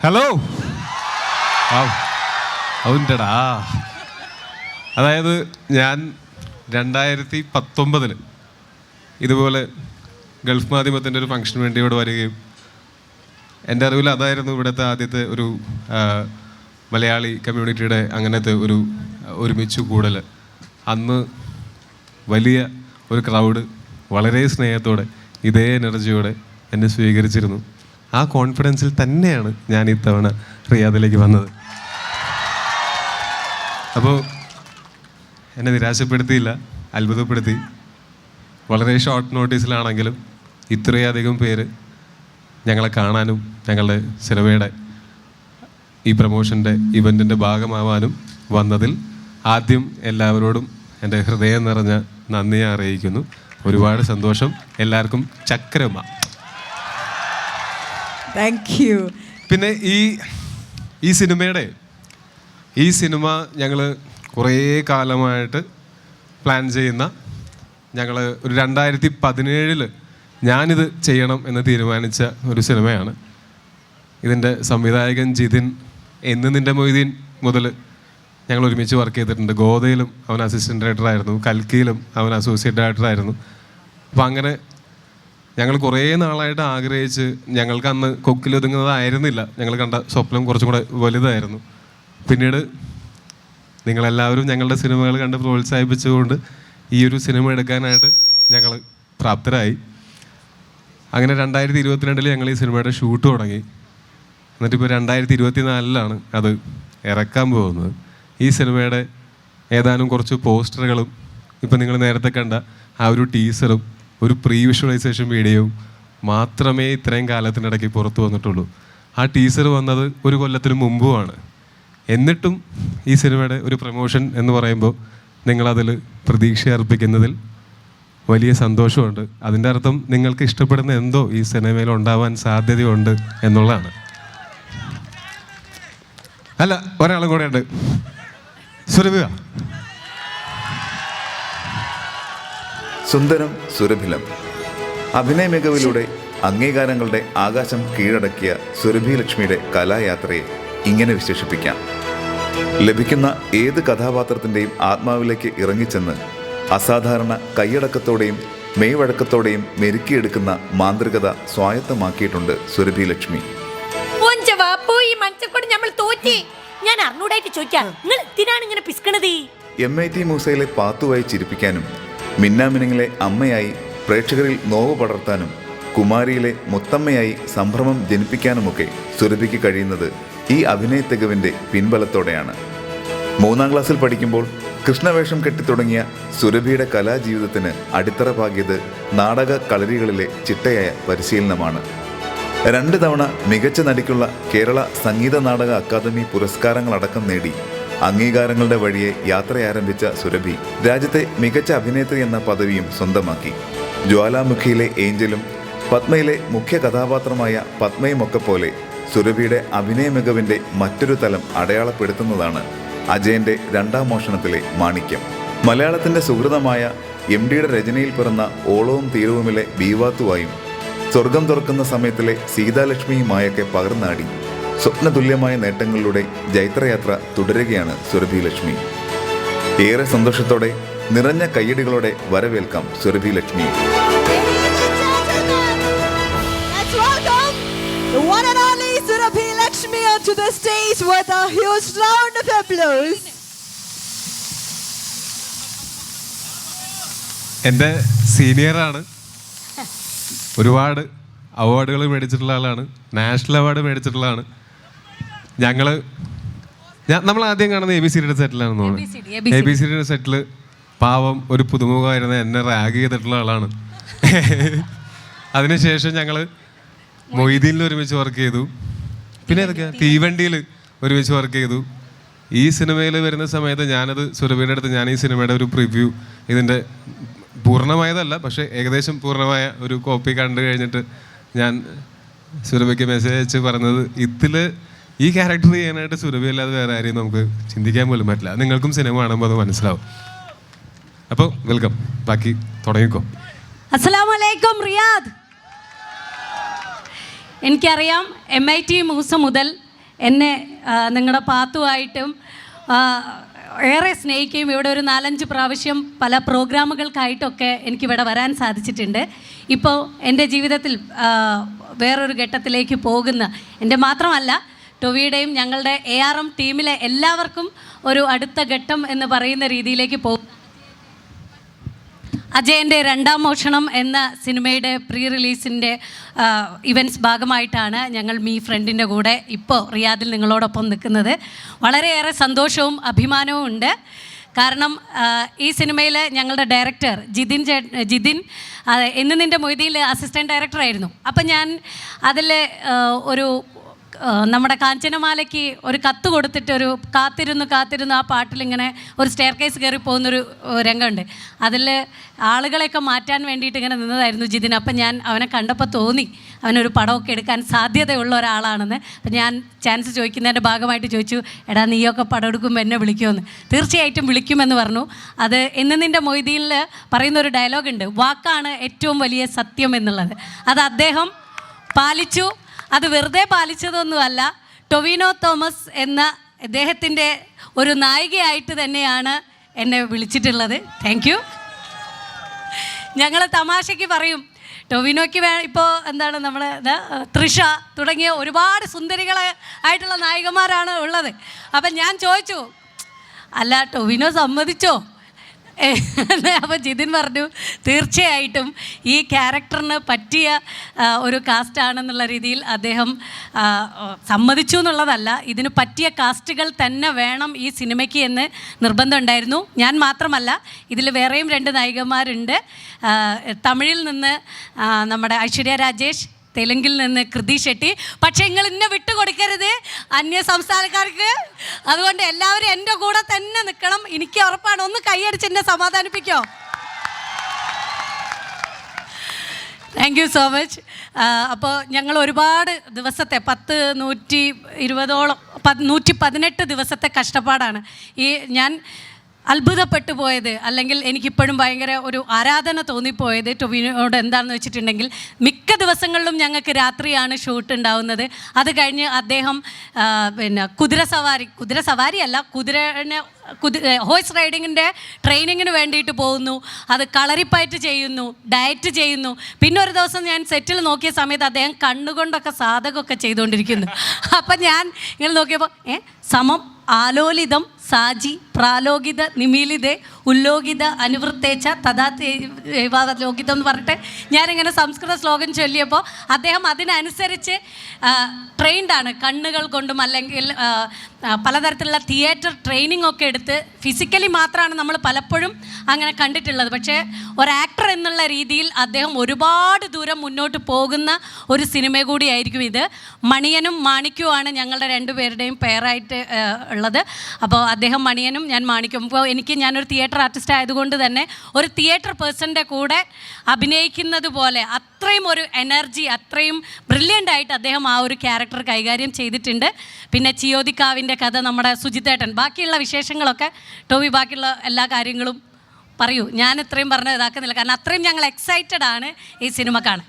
Hello. അതുണ്ടടാ. അതായത് ഞാൻ 2019 ഇതുപോലെ ഗൾഫ് മാധ്യമത്തിൻ്റെ ഒരു ഫംഗ്ഷന് വേണ്ടി ഇവിടെ വരികയും എൻ്റെ അറിവിൽ അതായിരുന്നു ഇവിടുത്തെ ആദ്യത്തെ ഒരു മലയാളി കമ്മ്യൂണിറ്റിയുടെ അങ്ങനത്തെ ഒരു ഒരുമിച്ച് കൂടൽ. അന്ന് വലിയ ഒരു ക്രൗഡ് വളരെ സ്നേഹത്തോടെ ഇതേ എനർജിയോടെ എന്നെ സ്വീകരിച്ചിരുന്നു. ആ കോൺഫിഡൻസിൽ തന്നെയാണ് ഞാൻ ഇത്തവണ റിയാദിലേക്ക് വന്നത്. അപ്പോൾ എന്നെ നിരാശപ്പെടുത്തിയില്ല, അത്ഭുതപ്പെടുത്തി. വളരെ ഷോർട്ട് നോട്ടീസിലാണെങ്കിലും ഇത്രയധികം പേര് ഞങ്ങളെ കാണാനും ഞങ്ങളുടെ സിനിമയുടെ ഈ പ്രൊമോഷൻ്റെ ഇവൻറ്റിൻ്റെ ഭാഗമാവാനും വന്നതിൽ ആദ്യം എല്ലാവരോടും എൻ്റെ ഹൃദയം നിറഞ്ഞ നന്ദിയെ അറിയിക്കുന്നു. ഒരുപാട് സന്തോഷം. എല്ലാവർക്കും ചക്രമ. Thank you. പിന്നെ ഈ സിനിമ ഞങ്ങൾ കുറേ കാലമായിട്ട് പ്ലാൻ ചെയ്യുന്ന, ഞങ്ങൾ ഒരു 2017 ഞാനിത് ചെയ്യണം എന്ന് തീരുമാനിച്ച ഒരു സിനിമയാണ്. ഇതിൻ്റെ സംവിധായകൻ ജിതിൻ, എന്ന് നിൻ്റെ മൊയ്തീൻ മുതൽ ഞങ്ങൾ ഒരുമിച്ച് വർക്ക് ചെയ്തിട്ടുണ്ട്. ഗോദയിലും അവൻ അസിസ്റ്റൻറ്റ് ഡയറക്ടറായിരുന്നു, കൽക്കിയിലും അവൻ അസോസിയേറ്റ് ഡയറക്ടറായിരുന്നു. അപ്പം അങ്ങനെ ഞങ്ങൾ കുറേ നാളായിട്ട് ആഗ്രഹിച്ച്, ഞങ്ങൾക്ക് അന്ന് കൊക്കിലൊതുങ്ങുന്നതായിരുന്നില്ല, ഞങ്ങൾ കണ്ട സ്വപ്നം കുറച്ചും കൂടെ വലുതായിരുന്നു. പിന്നീട് നിങ്ങളെല്ലാവരും ഞങ്ങളുടെ സിനിമകൾ കണ്ട് പ്രോത്സാഹിപ്പിച്ചുകൊണ്ട് ഈ ഒരു സിനിമ എടുക്കാനായിട്ട് ഞങ്ങൾ പ്രാപ്തരായി. അങ്ങനെ 2022 ഞങ്ങൾ ഈ സിനിമയുടെ ഷൂട്ട് തുടങ്ങി. എന്നിട്ടിപ്പോൾ 2024 അത് ഇറക്കാൻ പോകുന്നത്. ഈ സിനിമയുടെ ഏതാനും കുറച്ച് പോസ്റ്ററുകളും ഇപ്പം നിങ്ങൾ നേരത്തെ കണ്ട ആ ഒരു ടീസറും ഒരു പ്രീ വിഷ്വലൈസേഷൻ വീഡിയോയും മാത്രമേ ഇത്രയും കാലത്തിനിടയ്ക്ക് പുറത്തു വന്നിട്ടുള്ളൂ. ആ ടീസർ വന്നത് ഒരു കൊല്ലത്തിന് മുമ്പുമാണ്. എന്നിട്ടും ഈ സിനിമയുടെ ഒരു പ്രൊമോഷൻ എന്ന് പറയുമ്പോൾ നിങ്ങളതിൽ പ്രതീക്ഷ അർപ്പിക്കുന്നതിൽ വലിയ സന്തോഷമുണ്ട്. അതിൻ്റെ അർത്ഥം നിങ്ങൾക്ക് ഇഷ്ടപ്പെടുന്ന എന്തോ ഈ സിനിമയിൽ ഉണ്ടാവാൻ സാധ്യതയുണ്ട് എന്നുള്ളതാണ്. അല്ല, ഒരാളും കൂടെ ഉണ്ട്. സുരഭി. സുന്ദരം സുരഭിലം. അഭിനയ മികവിലൂടെ അംഗീകാരങ്ങളുടെ ആകാശം കീഴടക്കിയ സുരഭി ലക്ഷ്മിയുടെ കലായാത്രയെ ഇങ്ങനെ വിശേഷിപ്പിക്കാം. ലഭിക്കുന്ന ഏത് കഥാപാത്രത്തിൻ്റെയും ആത്മാവിലേക്ക് ഇറങ്ങിച്ചെന്ന് അസാധാരണ കൈയടക്കത്തോടെയും മെയ്വഴക്കത്തോടെയും മെരുക്കിയെടുക്കുന്ന മാന്ത്രികത സ്വായത്തമാക്കിയിട്ടുണ്ട് സുരഭി ലക്ഷ്മി. MIT മൂസയിലെ പാത്തുവായി ചിരിപ്പിക്കാനും മിന്നാമിനിങ്ങിലെ അമ്മയായി പ്രേക്ഷകരിൽ നോവ് പടർത്താനും കുമാരിയിലെ മുത്തമ്മയായി സംഭ്രമം ജനിപ്പിക്കാനുമൊക്കെ സുരഭിക്ക് കഴിയുന്നത് ഈ അഭിനയ തികവിൻ്റെ പിൻബലത്തോടെയാണ്. 3ാം ക്ലാസ്സിൽ പഠിക്കുമ്പോൾ കൃഷ്ണവേഷം കെട്ടിത്തുടങ്ങിയ സുരഭിയുടെ കലാജീവിതത്തിന് അടിത്തറ പാകിയത് നാടക കളരികളിലെ ചിട്ടയായ പരിശീലനമാണ്. 2 തവണ മികച്ച നടിക്കുള്ള കേരള സംഗീത നാടക അക്കാദമി പുരസ്കാരങ്ങളടക്കം നേടി അംഗീകാരങ്ങളുടെ വഴിയെ യാത്രയാരംഭിച്ച സുരഭി രാജ്യത്തെ മികച്ച അഭിനേത്രി എന്ന പദവിയും സ്വന്തമാക്കി. ജ്വാലാമുഖിയിലെ ഏഞ്ചലും പത്മയിലെ മുഖ്യ കഥാപാത്രമായ പത്മയുമൊക്കെ പോലെ സുരഭിയുടെ അഭിനയ മികവിൻ്റെ മറ്റൊരു തലം അടയാളപ്പെടുത്തുന്നതാണ് അജയൻ്റെ 2ാം മോഷണത്തിലെ മാണിക്യം. മലയാളത്തിൻ്റെ സുഹൃതമായ MDയുടെ രചനയിൽ പിറന്ന ഓളവും തീരവുമിലെ ബീവാത്തുവായും സ്വർഗം തുറക്കുന്ന സമയത്തിലെ സീതാലക്ഷ്മിയുമായൊക്കെ പകർന്നാടി സ്വപ്നതുല്യമായ നേട്ടങ്ങളിലൂടെ ജൈത്രയാത്ര തുടരുകയാണ് സുരഭി ലക്ഷ്മി. ഏറെ സന്തോഷത്തോടെ നിറഞ്ഞ കയ്യടികളോടെ വരവേൽക്കാം സുരഭി ലക്ഷ്മിയെ. The one and only Surabhi Lakshmi onto the stage with a huge round of applause. എൻ്റെ സീനിയറാണ്. ഒരുപാട് അവാർഡുകൾ മേടിച്ചിട്ടുള്ള ആളാണ്. നാഷണൽ അവാർഡ് മേടിച്ചിട്ടുള്ളതാണ്. നമ്മൾ ആദ്യം കാണുന്നത് ABCD സെറ്റിലാണെന്ന് തോന്നുന്നു. ABCD സെറ്റിൽ പാവം ഒരു പുതുമുഖമായിരുന്ന എന്നെ റാഗ് ചെയ്തിട്ടുള്ള ആളാണ്. അതിനുശേഷം ഞങ്ങൾ മൊയ്തീനിൽ ഒരുമിച്ച് വർക്ക് ചെയ്തു. പിന്നെ ഏതൊക്കെയാ, തീവണ്ടിയിൽ ഒരുമിച്ച് വർക്ക് ചെയ്തു. ഈ സിനിമയിൽ വരുന്ന സമയത്ത് ഞാനത് സുരഭിയുടെ അടുത്ത് ഞാൻ ഈ സിനിമയുടെ ഒരു പ്രിവ്യൂ, ഇതിൻ്റെ പൂർണ്ണമായതല്ല പക്ഷേ ഏകദേശം പൂർണ്ണമായ ഒരു കോപ്പി കണ്ടു കഴിഞ്ഞിട്ട് ഞാൻ സുരഭിക്ക് മെസ്സേജ് അയച്ച് പറഞ്ഞത്, ഇതിൽ ഈ ക്യാരക്ടർ ചെയ്യാനായിട്ട് സുരഭി അല്ലാതെ വേറെ ആരെയും നമുക്ക് ചിന്തിക്കാൻ പോലും പറ്റില്ല. നിങ്ങൾക്കും സിനിമ കാണുമ്പോൾ അത് മനസ്സിലാവും. അപ്പോൾ വെൽക്കം. ബാക്കി തുടങ്ങിക്കോ. അസ്സലാമു അലൈക്കും റിയാദ്. എനിക്കറിയാം MIT മൂസ മുതൽ എന്നെ നിങ്ങളുടെ പാത്തുമായിട്ടും ഏറെ സ്നേഹിക്കുകയും ഇവിടെ ഒരു 4-5 പ്രാവശ്യം പല പ്രോഗ്രാമുകൾക്കായിട്ടൊക്കെ എനിക്കിവിടെ വരാൻ സാധിച്ചിട്ടുണ്ട്. ഇപ്പോൾ എൻ്റെ ജീവിതത്തിൽ വേറൊരു ഘട്ടത്തിലേക്ക് പോകുന്ന എൻ്റെ മാത്രമല്ല ടൊവിയുടെയും ഞങ്ങളുടെ ARM ടീമിലെ എല്ലാവർക്കും ഒരു അടുത്ത ഘട്ടം എന്ന് പറയുന്ന രീതിയിലേക്ക് പോകും. അജയൻ്റെ 2ാം മോഷണം എന്ന സിനിമയുടെ പ്രീ റിലീസിൻ്റെ ഇവൻറ്റ്സ് ഭാഗമായിട്ടാണ് ഞങ്ങൾ മീ ഫ്രണ്ടിൻ്റെ കൂടെ ഇപ്പോൾ റിയാദിൽ നിങ്ങളോടൊപ്പം നിൽക്കുന്നത്. വളരെയേറെ സന്തോഷവും അഭിമാനവും ഉണ്ട്. കാരണം ഈ സിനിമയിൽ ഞങ്ങളുടെ ഡയറക്ടർ ജിതിൻ എന്ന് നിൻ്റെ മൊയ്തിയിൽ അസിസ്റ്റൻറ്റ് ഡയറക്ടറായിരുന്നു. അപ്പം ഞാൻ അതിൽ ഒരു നമ്മുടെ കാഞ്ചനമാലയ്ക്ക് ഒരു കത്ത് കൊടുത്തിട്ട് ഒരു കാത്തിരുന്ന് ആ പാട്ടിലിങ്ങനെ ഒരു സ്റ്റെയർ കേസ് കയറി പോകുന്നൊരു രംഗമുണ്ട്. അതിൽ ആളുകളെയൊക്കെ മാറ്റാൻ വേണ്ടിയിട്ട് ഇങ്ങനെ നിന്നതായിരുന്നു ജിതിൻ. അപ്പം ഞാൻ അവനെ കണ്ടപ്പോൾ തോന്നി അവനൊരു പടമൊക്കെ എടുക്കാൻ സാധ്യതയുള്ള ഒരാളാണെന്ന്. അപ്പം ഞാൻ ചാൻസ് ചോദിക്കുന്നതിൻ്റെ ഭാഗമായിട്ട് ചോദിച്ചു, എടാ നീയൊക്കെ പടം എടുക്കുമ്പോൾ എന്നെ വിളിക്കുമെന്ന്. തീർച്ചയായിട്ടും വിളിക്കുമെന്ന് പറഞ്ഞു. അത് എന്ന് നിൻ്റെ മൊയ്തിയിൽ പറയുന്നൊരു ഡയലോഗുണ്ട്, വാക്കാണ് ഏറ്റവും വലിയ സത്യം എന്നുള്ളത്. അത് അദ്ദേഹം പാലിച്ചു. അത് വെറുതെ പാലിച്ചതൊന്നുമല്ല, ടൊവിനോ തോമസ് എന്ന അദ്ദേഹത്തിൻ്റെ ഒരു നായികയായിട്ട് തന്നെയാണ് എന്നെ വിളിച്ചിട്ടുള്ളത്. Thank you. ഞങ്ങൾ തമാശയ്ക്ക് പറയും, ടൊവിനോയ്ക്ക് ഇപ്പോൾ എന്താണ് നമ്മൾ തൃഷ തുടങ്ങിയ ഒരുപാട് സുന്ദരികളായിട്ടുള്ള നായികമാരാണ് ഉള്ളത്. അപ്പം ഞാൻ ചോദിച്ചു, അല്ല ടൊവിനോ സമ്മതിച്ചോ? അപ്പോൾ ജിതിൻ പറഞ്ഞു, തീർച്ചയായിട്ടും ഈ ക്യാരക്ടറിന് പറ്റിയ ഒരു കാസ്റ്റാണെന്നുള്ള രീതിയിൽ അദ്ദേഹം സമ്മതിച്ചു എന്നുള്ളതല്ല, ഇതിന് പറ്റിയ കാസ്റ്റുകൾ തന്നെ വേണം ഈ സിനിമയ്ക്ക് എന്ന് നിർബന്ധമുണ്ടായിരുന്നു. ഞാൻ മാത്രമല്ല, ഇതിൽ വേറെയും 2 നായികമാരുണ്ട്. തമിഴിൽ നിന്ന് നമ്മുടെ ഐശ്വര്യ രാജേഷ്, തെലുങ്കിൽ നിന്ന് കൃതി ഷെട്ടി. പക്ഷെ നിങ്ങൾ ഇന്നെ വിട്ടുകൊടുക്കരുത് അന്യ സംസ്ഥാനക്കാർക്ക്. അതുകൊണ്ട് എല്ലാവരും എൻ്റെ കൂടെ തന്നെ നിൽക്കണം. എനിക്ക് ഉറപ്പാണ്. ഒന്ന് കൈയടിച്ച് എന്നെ സമാധാനിപ്പിക്കോ? Thank you so much. അപ്പോൾ ഞങ്ങൾ ഒരുപാട് ദിവസത്തെ 118 ദിവസത്തെ കഷ്ടപ്പാടാണ്. ഞാൻ അത്ഭുതപ്പെട്ടു പോയത്, അല്ലെങ്കിൽ എനിക്കിപ്പോഴും ഭയങ്കര ഒരു ആരാധന തോന്നിപ്പോയത് ടൊവിനോട് എന്താണെന്ന് വെച്ചിട്ടുണ്ടെങ്കിൽ, മിക്ക ദിവസങ്ങളിലും ഞങ്ങൾക്ക് രാത്രിയാണ് ഷൂട്ട് ഉണ്ടാവുന്നത്. അത് കഴിഞ്ഞ് അദ്ദേഹം പിന്നെ കുതിരസവാരിയല്ല ഹോഴ്സ് റൈഡിങ്ങിൻ്റെ ട്രെയിനിങ്ങിന് വേണ്ടിയിട്ട് പോകുന്നു. അത് കളറിപ്പായിട്ട് ചെയ്യുന്നു, ഡയറ്റ് ചെയ്യുന്നു. പിന്നെ ഒരു ദിവസം ഞാൻ സെറ്റിൽ നോക്കിയ സമയത്ത് അദ്ദേഹം കണ്ണുകൊണ്ടൊക്കെ സാധകമൊക്കെ ചെയ്തുകൊണ്ടിരിക്കുന്നു. അപ്പം ഞാൻ ഇങ്ങനെ നോക്കിയപ്പോൾ സമം ആലോലിതം സാജി പ്രാലോകിത നിമീലിതേ ഉല്ലോകിത അനുവൃത്തേച്ച തഥാലോകിതം എന്ന് പറഞ്ഞിട്ട് ഞാനിങ്ങനെ സംസ്കൃത ശ്ലോകം ചൊല്ലിയപ്പോൾ അദ്ദേഹം അതിനനുസരിച്ച് ട്രെയിൻഡാണ്. കണ്ണുകൾ കൊണ്ടും അല്ലെങ്കിൽ പലതരത്തിലുള്ള തിയേറ്റർ ട്രെയിനിങ് ഒക്കെ എടുത്ത് ഫിസിക്കലി മാത്രമാണ് നമ്മൾ പലപ്പോഴും അങ്ങനെ കണ്ടിട്ടുള്ളത്. പക്ഷേ ഒരു ആക്ടർ എന്നുള്ള രീതിയിൽ അദ്ദേഹം ഒരുപാട് ദൂരം മുന്നോട്ട് പോകുന്ന ഒരു സിനിമ കൂടിയായിരിക്കും ഇത്. മണിയനും മാണിക്യവുമാണ് ഞങ്ങളുടെ 2 പേരുടെയും പെയറായിട്ട് ഉള്ളത്. അപ്പോൾ അദ്ദേഹം മണിയനും ഞാൻ മാണിക്കും. അപ്പോൾ ഞാനൊരു തിയേറ്റർ ആർട്ടിസ്റ്റ് ആയതുകൊണ്ട് തന്നെ ഒരു തിയേറ്റർ പേഴ്സൻ്റെ കൂടെ അഭിനയിക്കുന്നത് പോലെ അത്രയും ഒരു എനർജി, അത്രയും ബ്രില്യൻ്റ് ആയിട്ട് അദ്ദേഹം ആ ഒരു ക്യാരക്ടർ കൈകാര്യം ചെയ്തിട്ടുണ്ട്. പിന്നെ ചിയോദിക്കാവിൻ്റെ കഥ നമ്മുടെ സുജിത്തേട്ടൻ. ബാക്കിയുള്ള വിശേഷങ്ങളൊക്കെ ടോവി ബാക്കിയുള്ള എല്ലാ കാര്യങ്ങളും പറയൂ. ഞാൻ ഇത്രയും പറഞ്ഞ് ഇതാക്കുന്നില്ല, കാരണം അത്രയും ഞങ്ങൾ എക്സൈറ്റഡ് ആണ് ഈ സിനിമ കാണാൻ.